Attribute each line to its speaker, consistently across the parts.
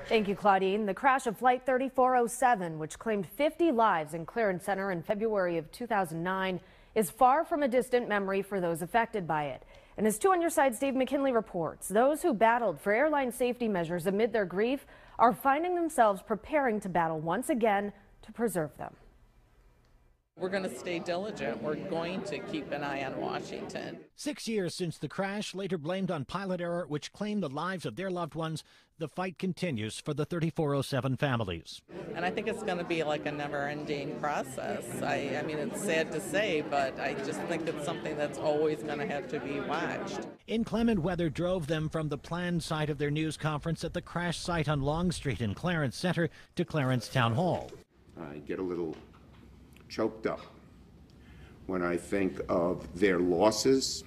Speaker 1: Thank you, Claudine. The crash of Flight 3407, which claimed 50 lives in Clarence Center in February of 2009, is far from a distant memory for those affected by it. And as 2 on Your Side's Dave McKinley reports, those who battled for airline safety measures amid their grief are finding themselves preparing to battle once again to preserve them.
Speaker 2: We're going to stay diligent. We're going to keep an eye on Washington.
Speaker 3: 6 years since the crash, later blamed on pilot error, which claimed the lives of their loved ones, the fight continues for the 3407 families.
Speaker 2: And I think it's going to be like a never-ending process. I mean, it's sad to say, but I just think it's something that's always going to have to be watched.
Speaker 3: Inclement weather drove them from the planned site of their news conference at the crash site on Long Street in Clarence Center to Clarence Town Hall.
Speaker 4: I get a little choked up when I think of their losses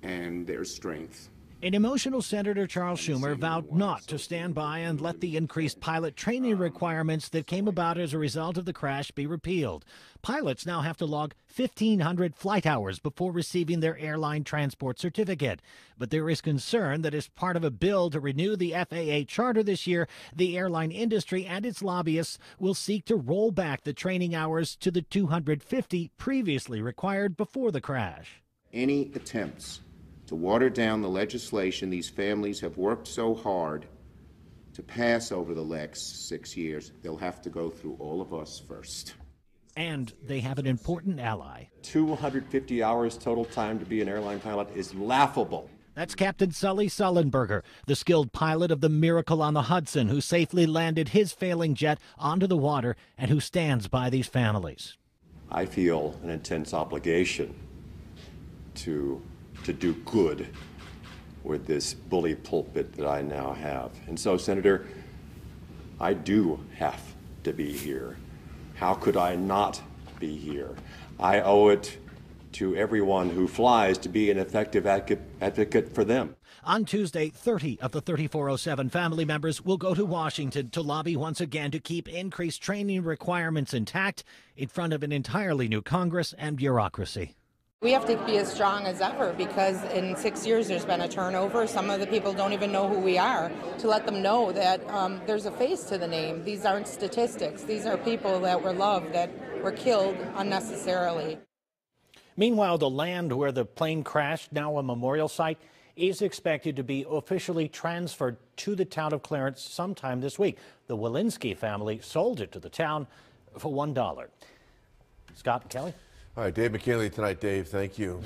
Speaker 4: and their strength.
Speaker 3: An emotional Senator Charles Schumer vowed not to stand by and let the increased pilot training requirements that came about as a result of the crash be repealed. Pilots now have to log 1,500 flight hours before receiving their airline transport certificate. But there is concern that as part of a bill to renew the FAA charter this year, the airline industry and its lobbyists will seek to roll back the training hours to the 250 previously required before the crash.
Speaker 4: Any attempts to water down the legislation these families have worked so hard to pass over the last 6 years, they'll have to go through all of us first.
Speaker 3: And they have an important ally.
Speaker 5: 250 hours total time to be an airline pilot is laughable.
Speaker 3: That's Captain Sully Sullenberger, the skilled pilot of the Miracle on the Hudson, who safely landed his failing jet onto the water and who stands by these families.
Speaker 5: I feel an intense obligation to do good with this bully pulpit that I now have. And so, Senator, I do have to be here. How could I not be here? I owe it to everyone who flies to be an effective advocate for them.
Speaker 3: On Tuesday, 30 of the 3407 family members will go to Washington to lobby once again to keep increased training requirements intact in front of an entirely new Congress and bureaucracy.
Speaker 6: We have to be as strong as ever because in 6 years there's been a turnover. Some of the people don't even know who we are. To let them know that there's a face to the name. These aren't statistics. These are people that were loved, that were killed unnecessarily.
Speaker 3: Meanwhile, the land where the plane crashed, now a memorial site, is expected to be officially transferred to the town of Clarence sometime this week. The Walensky family sold it to the town for $1. Scott and Kelly?
Speaker 7: All right, Dave McKinley tonight. Dave, thank you.